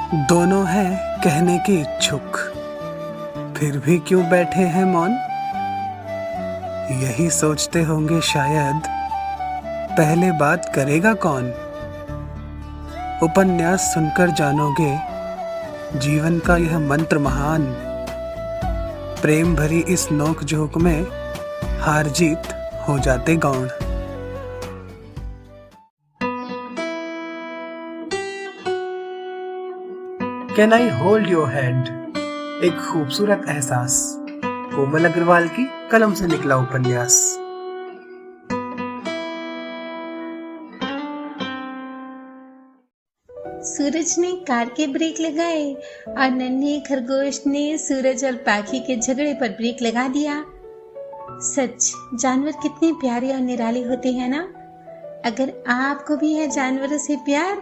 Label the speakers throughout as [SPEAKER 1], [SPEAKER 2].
[SPEAKER 1] दोनों हैं कहने के इच्छुक, फिर भी क्यों बैठे हैं मौन। यही सोचते होंगे शायद पहले बात करेगा कौन। उपन्यास सुनकर जानोगे जीवन का यह मंत्र महान। प्रेम भरी इस नोक झोंक में हार जीत हो जाते गौण। Can I hold your hand, एक खूबसूरत एहसास। कोमल अग्रवाल की कलम से निकला उपन्यास।
[SPEAKER 2] सूरज ने कार के ब्रेक लगाए और नन्हे खरगोश ने सूरज और पाखी के झगड़े पर ब्रेक लगा दिया। सच, जानवर कितने प्यारे और निराले होते हैं ना। अगर आपको भी है जानवरों से प्यार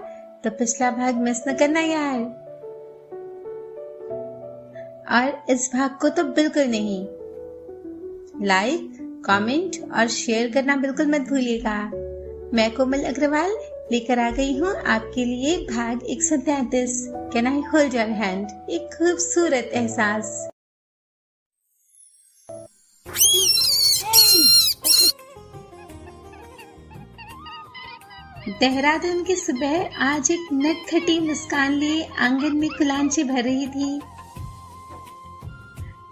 [SPEAKER 2] तो पिछला भाग मिस न करना यार। और इस भाग को तो बिल्कुल नहीं। लाइक, कमेंट और शेयर करना बिल्कुल मत भूलिएगा। मैं कोमल अग्रवाल लेकर आ गई हूँ आपके लिए भाग 133 can I hold your hand, एक खूबसूरत एहसास। देहरादून की सुबह आज एक नटखटी मुस्कान लिए आंगन में कुलांचे भर रही थी।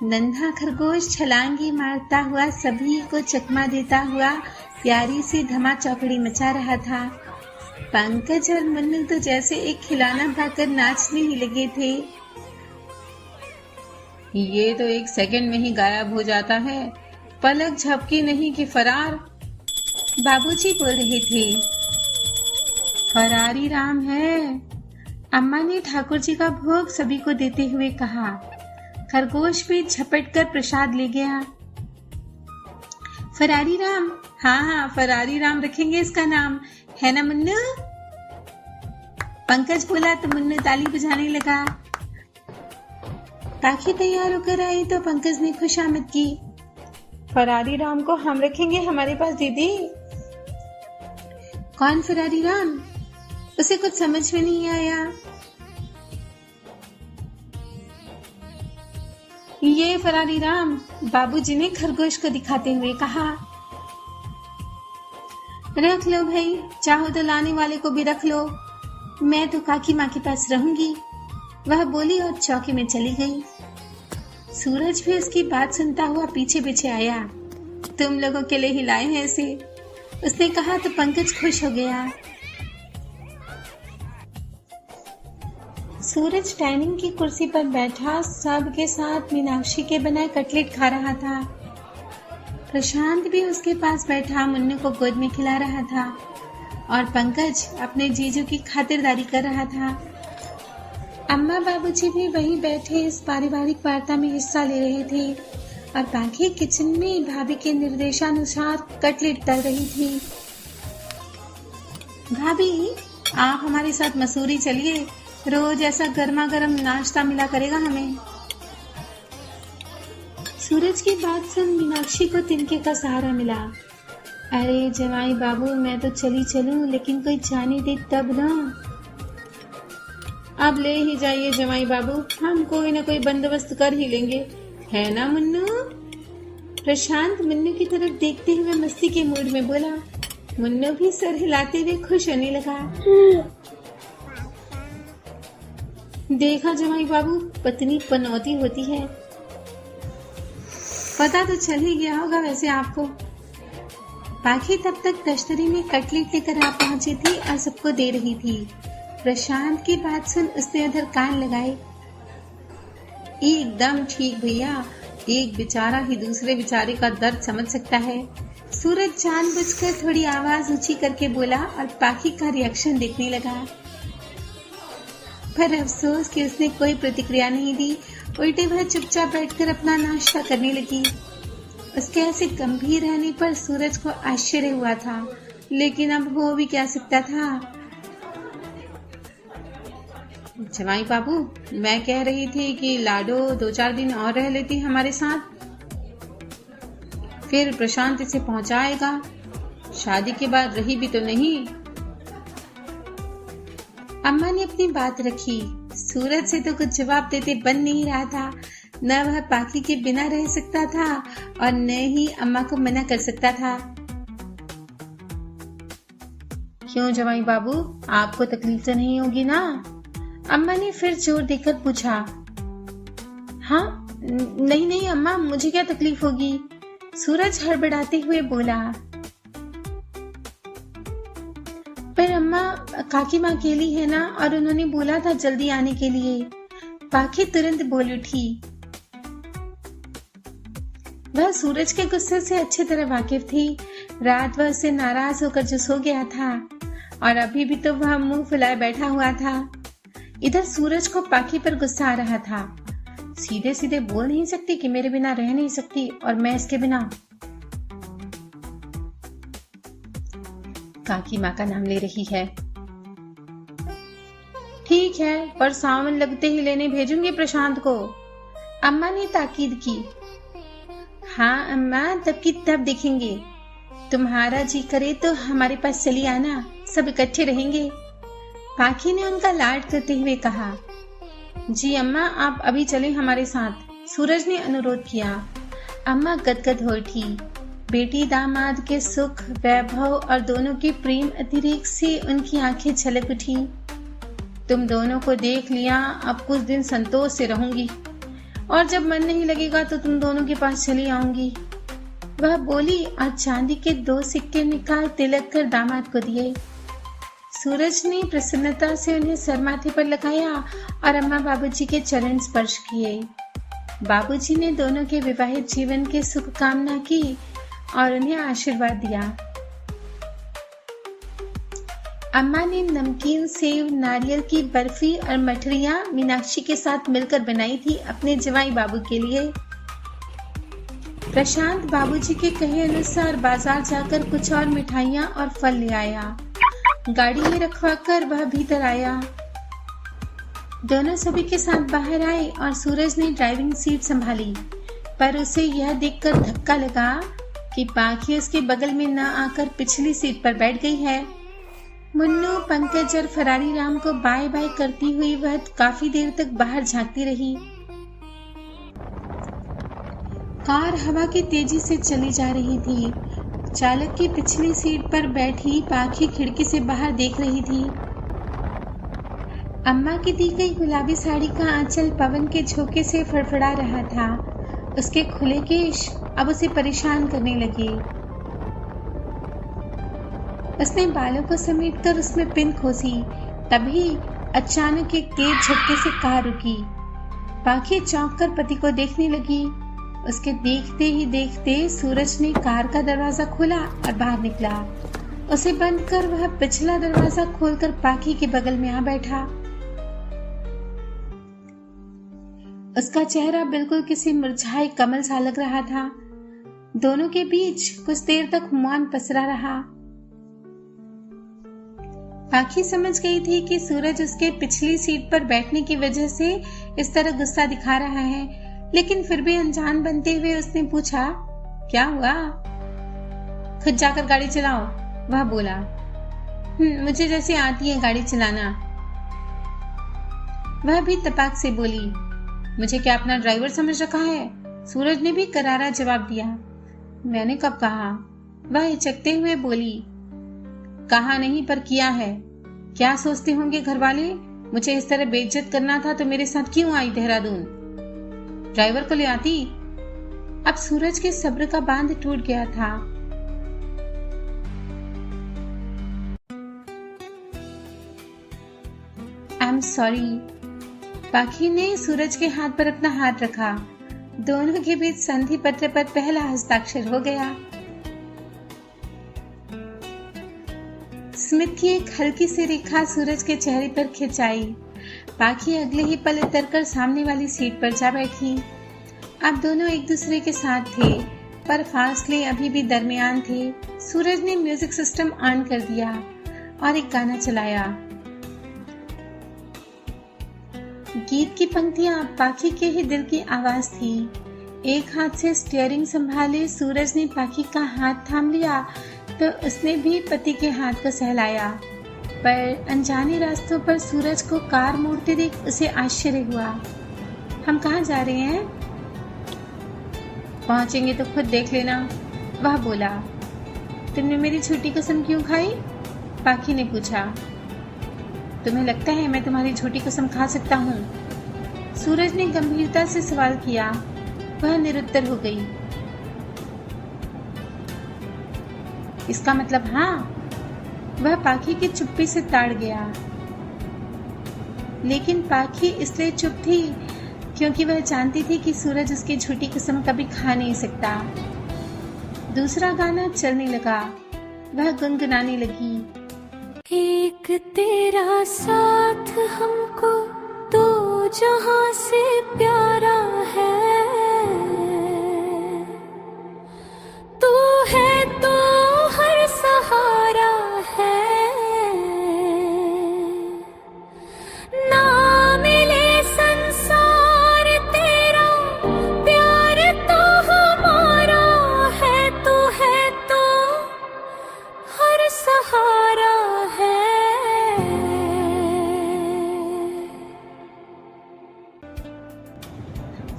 [SPEAKER 2] नन्हा खरगोश छलांगी मारता हुआ सभी को चकमा देता हुआ प्यारी सी धमा चौकड़ी मचा रहा था। पंकज और मुन्नू तो जैसे एक खिलौना पाकर नाचने ही लगे थे। ये तो एक सेकंड में ही गायब हो जाता है, पलक झपकी नहीं कि फरार। बाबूजी बोल रहे थे। फरारी राम है, अम्मा ने ठाकुर जी का भोग सभी को देते हुए कहा। खरगोश भी झपट कर प्रसाद ले गया। फरारी राम, हाँ फरारी राम रखेंगे इसका नाम, है ना मुन्नू? पंकज बोला तो मुन्नू ताली बजाने लगा। पाखी तैयार होकर आई तो पंकज ने खुशामद की। फरारी राम को हम रखेंगे हमारे पास दीदी। कौन फरारी राम? उसे कुछ समझ में नहीं आया। ये फरारी राम, बाबूजी ने खरगोश को दिखाते हुए कहा। रख लो भाई, चाहो तो लाने वाले को भी रख लो, मैं तो काकी माँ के पास रहूंगी, वह बोली और चौकी में चली गई। सूरज भी उसकी बात सुनता हुआ पीछे पीछे आया। तुम लोगों के लिए ही लाए हैं इसे, उसने कहा तो पंकज खुश हो गया। सूरज डाइनिंग की कुर्सी पर बैठा सबके साथ मीनाक्षी के बनाए कटलेट खा रहा था। प्रशांत भी उसके पास बैठा मुन्नू को गोद में खिला रहा था और पंकज अपने जीजू की खातिरदारी कर रहा था। अम्मा बाबूजी भी वहीं बैठे इस पारिवारिक वार्ता में हिस्सा ले रहे थे और पाखी किचन में भाभी के निर्देशानुसार कटलेट तल रही थी। भाभी, आप हमारे साथ मसूरी चलिए, रोज ऐसा गर्मा गर्म नाश्ता मिला करेगा हमें। सूरज की बात सुन मीनाक्षी को तिनके का सहारा मिला। अरे जमाई बाबू, मैं तो चली चलूं, लेकिन कोई जाने दे तब ना। अब ले ही जाइए जमाई बाबू, हम कोई ना कोई बंदोबस्त कर ही लेंगे, है ना मुन्नू? प्रशांत मुन्नू की तरफ देखते हुए मस्ती के मूड में बोला। मुन्नू भी सर हिलाते हुए खुश होने लगा। देखा जमाई बाबू, पत्नी पनौती होती है। पता तो चल ही गया होगा वैसे आपको। पाखी तब तक दश्तरी में कटलेट लेकर आ पहुंची थी और सबको दे रही थी। प्रशांत की बात सुन उसने उधर कान लगाए। एकदम ठीक भैया, एक बेचारा ही दूसरे बेचारे का दर्द समझ सकता है। सूरज जानबूझकर थोड़ी आवाज ऊंची करके बोला और पाखी का रिएक्शन देखने लगा। पर अफसोस कि उसने कोई प्रतिक्रिया नहीं दी, उल्टे वह चुपचाप बैठकर अपना नाश्ता करने लगी। उसके ऐसे गंभीर रहने पर सूरज को आश्चर्य हुआ था, लेकिन अब हो भी क्या सकता था। जमाई बाबू, मैं कह रही थी कि लाडो 2-4 दिन और रह लेती हमारे साथ, फिर प्रशांत इसे पहुंचाएगा, शादी के बाद रही भी तो नहीं। अम्मा ने अपनी बात रखी। सूरज से तो कुछ जवाब देते बन नहीं रहा था। न वह पाखी के बिना रह सकता था और न ही अम्मा को मना कर सकता था। क्यों जवाई बाबू, आपको तकलीफ तो नहीं होगी ना? अम्मा ने फिर जोर देकर पूछा। हाँ, नहीं नहीं अम्मा, मुझे क्या तकलीफ होगी? सूरज हड़बड़ाते हुए बोला। पर अम्मा, काकी माँ अकेली है ना, और उन्होंने बोला था जल्दी आने के लिए। पाखी तुरंत बोल उठी। वह सूरज के गुस्से से अच्छी तरह वाकिफ थी। रात वह उससे नाराज होकर जो सो गया था और अभी भी तो वह मुंह फुलाए बैठा हुआ था। इधर सूरज को पाखी पर गुस्सा आ रहा था। सीधे सीधे बोल नहीं सकती कि मेरे बिना रह नहीं सकती और मैं इसके बिना। काकी माँ का नाम ले रही है। ठीक है, पर सावन लगते ही लेने भेजूंगी प्रशांत को, अम्मा ने ताकीद की। हाँ अम्मा, तब की तब देखेंगे। तुम्हारा जी करे तो हमारे पास चली आना, सब इकट्ठे रहेंगे, पाखी ने उनका लाड करते हुए कहा। जी अम्मा, आप अभी चलें हमारे साथ, सूरज ने अनुरोध किया। अम्मा गदगद हो उठी। बेटी दामाद के सुख, वैभव और दोनों के प्रेम अतिरेक से उनकी आंखें छलक उठी। तुम दोनों को देख लिया, अब कुछ दिन संतोष से रहूंगी और जब मन नहीं लगेगा तो तुम दोनों के पास चली आऊंगी, वह बोली और चांदी के 2 सिक्के निकाल तिलक कर दामाद को दिए। सूरज ने प्रसन्नता से उन्हें सर माथे पर लगाया और अम्मा बाबूजी के चरण स्पर्श किए। बाबूजी ने दोनों के विवाहित जीवन की सुख कामना की और उन्हें आशीर्वाद दिया। अम्मा ने नमकीन सेव, नारियल की बर्फी और मठरियां मीनाक्षी के साथ मिलकर बनाई थी अपने जवाई बाबू के लिए। प्रशांत बाबूजी के कहे अनुसार बाजार जाकर कुछ और मिठाइयां और फल ले आया। गाड़ी में रखवाकर वह भीतर आया। दोनों सभी के साथ बाहर आए और सूरज ने ड्राइविंग सीट संभाली, पर उसे यह देखकर धक्का लगा कि पाखी उसके बगल में न आकर पिछली सीट पर बैठ गई है। मुन्नू, पंकज और फरारी राम को बाय बाय करती हुई वह काफी देर तक बाहर झांकती रही। कार हवा की तेजी से चली जा रही थी। चालक की पिछली सीट पर बैठी पाखी खिड़की से बाहर देख रही थी। अम्मा की दी गई गुलाबी साड़ी का आंचल पवन के झोंके से फड़फड़ा रहा था। उसके खुले केश अब उसे परेशान करने लगे। उसने बालों को समेटकर उसमें पिन खोसी। तभी अचानक एक तेज झटके से कार रुकी। पाखी चौंक कर पति को देखने लगी। उसके देखते ही देखते सूरज ने कार का दरवाजा खोला और बाहर निकला। उसे बंद कर वह पिछला दरवाजा खोलकर पाखी के बगल में आ बैठा। उसका चेहरा बिल्कुल किसी मुरझाए कमल सा लग रहा था। दोनों के बीच कुछ देर तक मौन पसरा रहा। पाखी समझ गई थी कि सूरज उसके पिछली सीट पर बैठने की वजह से इस तरह गुस्सा दिखा रहा है, लेकिन फिर भी अनजान बनते हुए उसने पूछा, क्या हुआ? खुद जाकर गाड़ी चलाओ, वह बोला। मुझे जैसे आती है गाड़ी चलाना, वह भी तपाक से बोली। मुझे क्या अपना ड्राइवर समझ रखा है? सूरज ने भी करारा जवाब दिया। मैंने कब कहा? वह हिचकते हुए बोली। कहा नहीं पर किया है। क्या सोचते होंगे घर वाले? मुझे इस तरह बेइज्जत करना था तो मेरे साथ क्यों आई देहरादून? ड्राइवर को ले आती। अब सूरज के सब्र का बांध टूट गया था। I am sorry. पाखी ने सूरज के हाथ पर अपना हाथ रखा। दोनों के बीच संधि पत्र पर पहला हस्ताक्षर हो गया। स्मित की एक हल्की सी रेखा सूरज के चेहरे पर खिंचाई। पाखी अगले ही पल उतरकर सामने वाली सीट पर जा बैठी। अब दोनों एक दूसरे के साथ थे, पर फासले अभी भी दरमियान थे। सूरज ने म्यूजिक सिस्टम ऑन कर दिया और एक गाना चलाया। गीत की पंक्तियां पाखी के ही दिल की आवाज थी। एक हाथ से स्टीयरिंग संभाले सूरज ने पाखी का हाथ थाम लिया तो उसने भी पति के हाथ को सहलाया। पर अनजाने रास्तों पर सूरज को कार मोड़ते देख उसे आश्चर्य हुआ। हम कहाँ जा रहे हैं? पहुंचेंगे तो खुद देख लेना, वह बोला। तुमने मेरी झूठी कसम क्यों खाई? पाखी ने पूछा। तुम्हें लगता है मैं तुम्हारी झूठी कसम खा सकता हूँ? सूरज ने गंभीरता से सवाल किया। वह निरुत्तर हो गई। इसका मतलब हाँ? वह पाखी की चुप्पी से ताड़ गया। लेकिन पाखी इसलिए चुप थी क्योंकि वह जानती थी कि सूरज उसकी झूठी कसम कभी खा नहीं सकता। दूसरा गाना चलने लगा। वह गुनगुनाने लगी।
[SPEAKER 3] एक तेरा साथ हमको दो जहां से प्यारा है, तू है तो हर सहारा है, ना मिले संसार तेरा प्यार तो हमारा है, तू है तो हर सहारा है।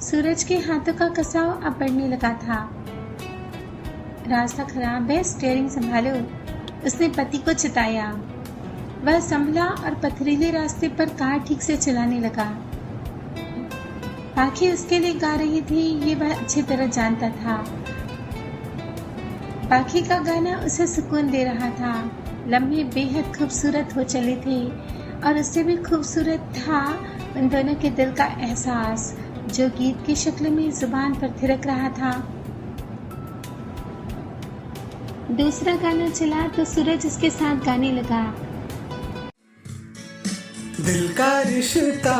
[SPEAKER 2] सूरज के हाथों का कसाव अब बढ़ने लगा था। रास्ता खराब है, स्टीयरिंग संभालो, उसने पति को चिताया। वह संभला और पथरीले रास्ते पर कार ठीक से चलाने लगा। पाखी उसके लिए गा रही थी, ये वह अच्छी तरह जानता था। पाखी का गाना उसे सुकून दे रहा था। लम्हे बेहद खूबसूरत हो चले थे और उससे भी खूबसूरत था उन दोनों के दिल का एहसास जो गीत की शक्ल में जुबान पर थिरक रहा था। दूसरा गाना चला तो सूरज उसके साथ गाने लगा।
[SPEAKER 1] दिल का रिश्ता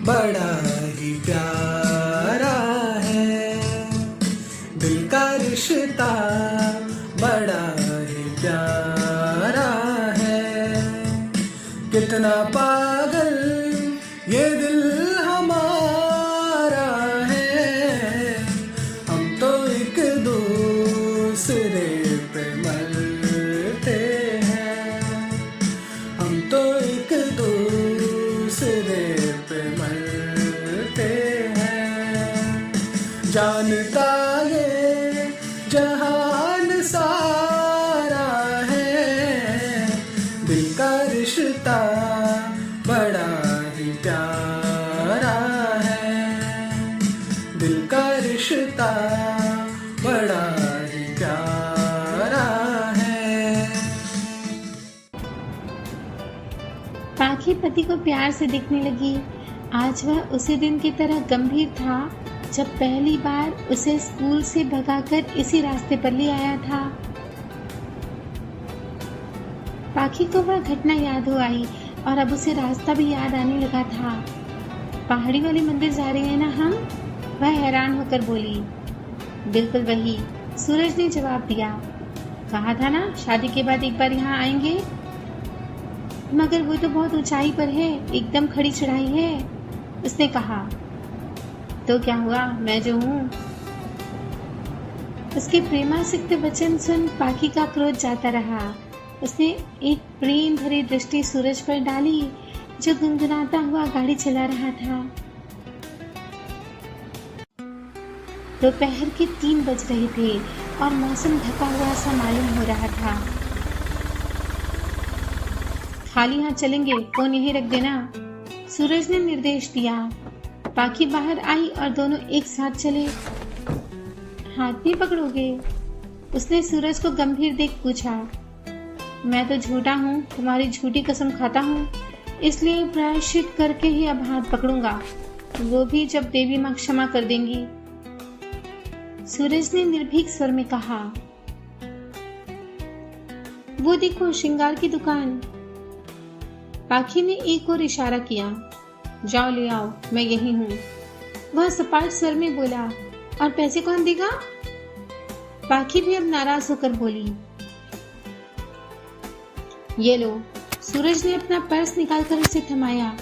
[SPEAKER 1] बड़ा ही प्यारा है, दिल का रिश्ता बड़ा ही प्यारा है, कितना पागल ये दिल हमारा है, हम तो एक दूसरे पे मरते हैं, हम तो एक दूसरे पे मरते हैं, जानता ये जहान सारा है, दिल का रिश्ता बड़ा ही प्यारा है, दिल का रिश्ता बड़ा ही प्यारा है।
[SPEAKER 2] पाखी पति को प्यार से देखने लगी। आज वह उसी दिन की तरह गंभीर था जब पहली बार उसे स्कूल से भगाकर इसी रास्ते पर ले आया था। पाखी को वह घटना याद हो आई और अब उसे रास्ता भी याद आने लगा था। पहाड़ी वाले मंदिर जा रहे हैं ना हम? वह हैरान होकर बोली। बिल्कुल वही, सूरज ने जवाब दिया। कहा था ना शादी के बाद एक बार यहाँ आएंगे, मगर वो तो बहुत ऊंचाई पर है, एकदम खड़ी चढ़ाई है, उसने कहा। तो क्या हुआ, मैं जो हूँ। उसके प्रेमासिक्त वचन सुन पाखी का क्रोध जाता रहा। उसने एक प्रेम भरी दृष्टि सूरज पर डाली जो गुनगुनाता हुआ गाड़ी चला रहा था। दोपहर के 3 बज रहे थे और मौसम ढका हुआ सा मालूम हो रहा था। खाली हाथ चलेंगे, फोन यहीं रख देना, सूरज ने निर्देश दिया। पाखी बाहर आई और दोनों एक साथ चले। हाथ भी पकड़ोगे? उसने सूरज को गंभीर देख पूछा। मैं तो झूठा हूँ, तुम्हारी झूठी कसम खाता हूँ, इसलिए प्रायश्चित करके ही अब हाथ पकड़ूंगा, वो भी जब देवी माँ क्षमा कर देंगी, सूरज ने निर्भीक स्वर में कहा। वो देखो श्रृंगार की दुकान। पाखी ने एक और इशारा किया। जाओ ले आओ, मैं यही हूँ, वह सपाट स्वर में बोला। और पैसे कौन देगा? पाखी भी अब नाराज होकर बोली। ये लो। सूरज ने अपना पर्स निकालकर उसे थमाया।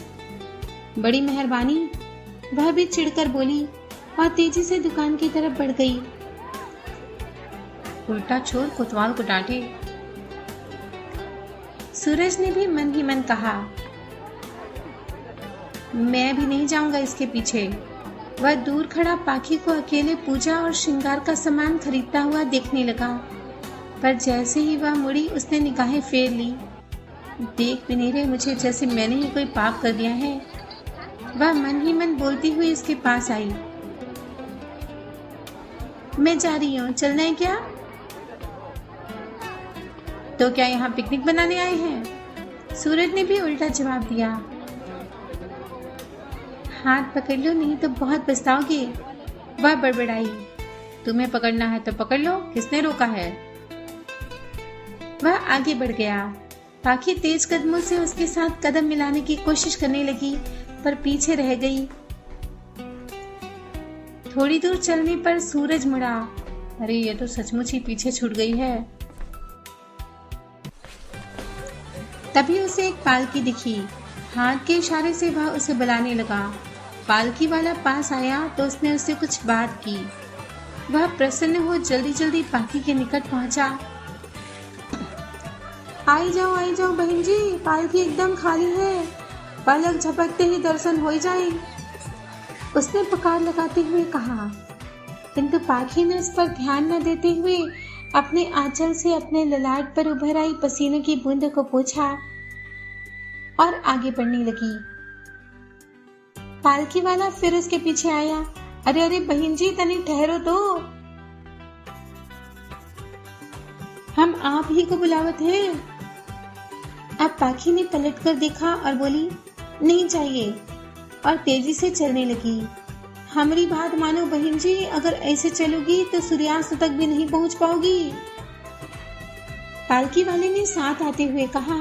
[SPEAKER 2] बड़ी मेहरबानी, वह भी चिढ़कर बोली और तेजी से दुकान की तरफ बढ़ गई। उल्टा छोर कोतवाल को डांटे। सूरज ने भी मन ही मन कहा, मैं भी नहीं जाऊंगा इसके पीछे। वह दूर खड़ा पाखी को अकेले पूजा और श्रृंगार का सामान खरीदता हुआ देखने लगा, पर जैसे ही वह मुड़ी उसने निगाहें फेर ली। देख भी नहीं रहे मुझे, जैसे मैंने ही कोई पाप कर दिया है। वह मन ही मन बोलती हुई उसके पास आई, मैं जा रही हूँ, चलना है क्या? तो क्या यहाँ पिकनिक बनाने आए हैं? सूरज ने भी उल्टा जवाब दिया, हाथ पकड़ लो नहीं तो बहुत पछताओगे। वह बड़बड़ाई, तुम्हें पकड़ना है तो पकड़ लो, किसने रोका है? वह आगे बढ़ गया। पाखी तेज कदमों से उसके साथ कदम मिलाने की कोशिश करने लगी, पर पीछे रह गई। थोड़ी दूर चलने पर सूरज मुड़ा, अरे ये तो सचमुच ही पीछे छूट गई है। तभी उसे एक पालकी दिखी। हाथ के इशारे से वह उसे बुलाने लगा। पालकी वाला पास आया तो उसने उससे कुछ बात की। वह प्रसन्न हो जल्दी जल्दी पालकी के निकट पहुंचा। आई जाओ बहन जी, पालकी एकदम खाली है, पलक झपकते ही दर्शन हो जाए, उसने पुकार लगाते हुए कहा। किंतु पाखी ने उस पर ध्यान न देते हुए अपने आंचल से अपने ललाट पर उभर आई पसीने की बूंद को पोंछा और आगे बढ़ने लगी। पालकी वाला फिर उसके पीछे आया। अरे बहन जी, तनी ठहरो तो, हम आप ही को बुलावत हैं। अब पाखी ने पलट कर देखा और बोली, नहीं चाहिए, और तेजी से चलने लगी। हमारी बात मानो बहन जी, अगर ऐसे चलोगी तो सूर्यास्त तक भी नहीं पहुंच पाओगी। पालकी वाले ने साथ आते हुए कहा।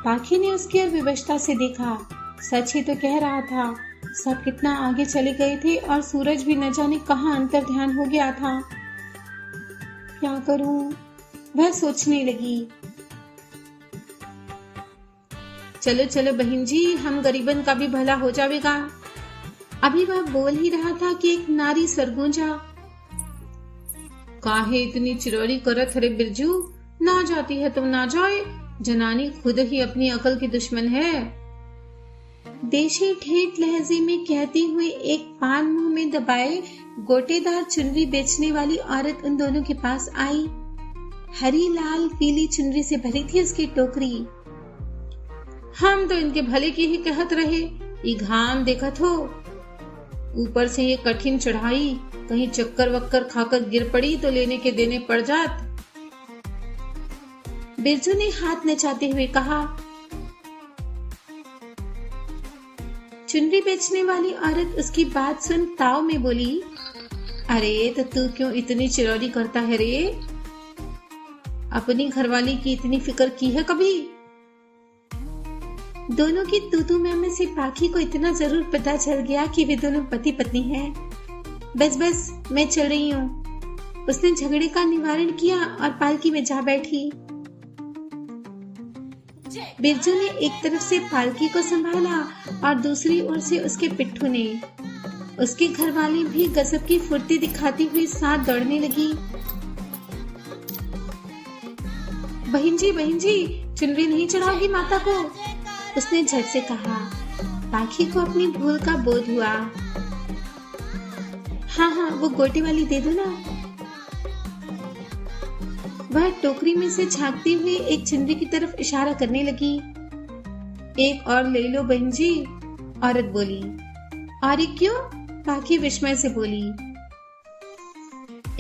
[SPEAKER 2] पाखी ने उसकी ओर विवशता से देखा। सच ही तो कह रहा था, सब कितना आगे चले गए थे और सूरज भी न जाने कहां अंतर ध्यान हो गया था। क्या करूं, वह सोचने लगी। चलो चलो बहन जी, हम गरीबन का भी भला हो जाएगा। अभी वह बोल ही रहा था कि एक नारी स्वर गूंजा, काहे इतनी चिरौरी करत रे बिरजू, ना जाती है तो ना जाए, जनानी खुद ही अपनी अकल की दुश्मन है। देशी ठेठ लहजे में कहती हुई एक पान मुंह में दबाए गोटेदार चुनरी बेचने वाली औरत उन दोनों के पास आई। हरी लाल पीली चुनरी से भरी थी उसकी टोकरी। हम तो इनके भले की ही कहत रहे, ये घाम देखत हो, ऊपर से ये कठिन चढ़ाई, कहीं चक्कर वक्कर खाकर गिर पड़ी तो लेने के देने पड़ जात। बिरजू ने हाथ नचाते हुए कहा। चुनरी बेचने वाली औरत उसकी बात सुन ताव में बोली, अरे तो तू क्यों इतनी चिरौरी करता है रे? अपनी घरवाली की इतनी फिक्र की है कभी? दोनों की तू में से पाखी को इतना जरूर पता चल गया कि वे दोनों पति पत्नी हैं। बस मैं चल रही हूँ। उसने झगड़े का निवारण किया और पालकी में जा बैठी। बिरजू ने एक तरफ से पालकी को संभाला और दूसरी ओर से उसके पिट्ठू ने। उसकी घरवाली भी गजब की फुर्ती दिखाती हुई साथ दौड़ने लगी। बहन जी, चुनरी नहीं चढ़ाओगी माता को? उसने झट से कहा। पाखी को अपनी भूल का बोध हुआ। हाँ, वो गोटी वाली दे दो ना। वह टोकरी में से झांकती हुई एक चुनरी की तरफ इशारा करने लगी। एक और ले लो बहन जी, औरत बोली। अरे क्यों? पाखी विस्मय से बोली।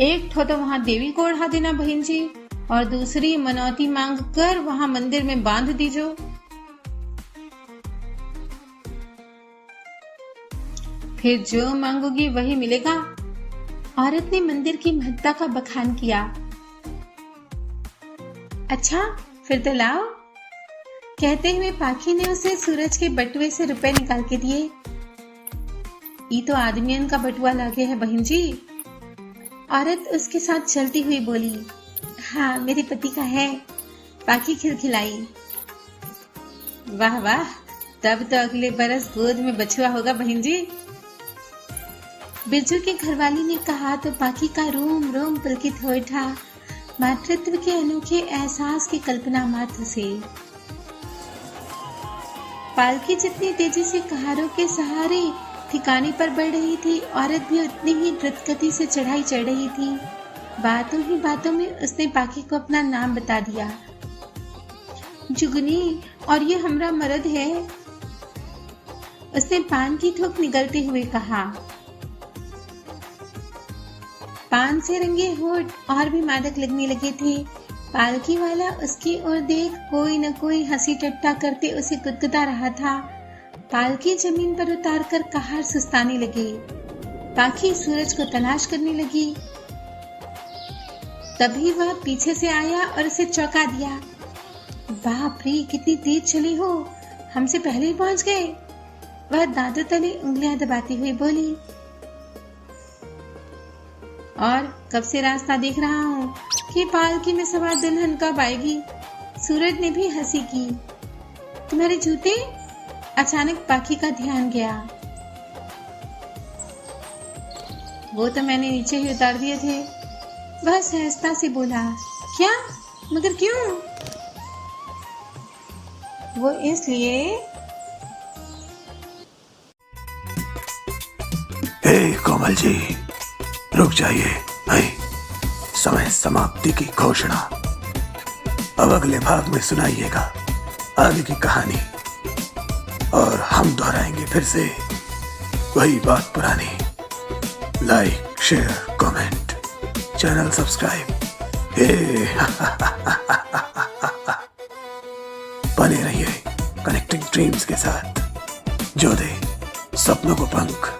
[SPEAKER 2] एक ठो तो वहाँ देवी को ओढ़ा देना बहन जी, और दूसरी मनौती मांग कर वहाँ मंदिर में बांध दीजो। फिर जो मांगोगी वही मिलेगा। औरत ने मंदिर की महत्ता का बखान किया। अच्छा, फिर तो लाओ। कहते हुए पाखी ने उसे सूरज के बटुए से रुपए निकाल के दिए। ये तो आदमियन का बटुआ लागे है बहन जी। औरत उसके साथ चलती हुई बोली। हाँ, मेरे पति का है। पाखी खिलखिलाई। वाह वाह, तब तो अगले बरस गोद में बछुआ होगा बहन जी। बिरजू की घरवाली ने कहा तो पाखी का रोम रोम पुलकित हो उठा, मातृत्व के अनोखे एहसास की कल्पना मात्र से। पालकी जितनी तेजी से कहारों के सहारे ठिकाने पर बढ़ रही थी, औरत भी उतनी ही द्रुत गति से चढ़ाई चढ़ रही थी। बातों ही बातों में उसने पाखी को अपना नाम बता दिया। जुगनी, और ये हमरा मर्द है। उसने पान की थोक निगलते हुए कहा। पान से रंगे होठ और भी मादक लगने लगे थे। पालकी वाला उसकी ओर देख कोई न कोई हंसी टट्टा करते उसे गुदगुदा रहा था। पालकी जमीन पर उतार कर कहार सुस्ताने लगे। पाखी सूरज को तलाश करने लगी। तभी वह पीछे से आया और उसे चौंका दिया। बाप रे, कितनी तेज चली हो, हमसे पहले ही पहुंच गए। वह दांतों तले उंगलियां दबाती हुई बोली। और कब से रास्ता देख रहा हूँ कि पालकी में सवार दुल्हन कब आएगी। सूरज ने भी हंसी की। तुम्हारे जूते? अचानक पाखी का ध्यान गया। वो तो मैंने नीचे ही उतार दिए थे। वह सहजता से बोला। क्या? मगर क्यों? वो इसलिए।
[SPEAKER 1] हे कोमल जी, रुक जाइए। नहीं, समय समाप्ति की घोषणा। अब अगले भाग में सुनाइएगा आगे की कहानी, और हम दोहराएंगे फिर से वही बात पुरानी। Like, share, comment, channel subscribe. बने रहिए कनेक्टिंग ड्रीम्स के साथ, जो दे सपनों को पंख।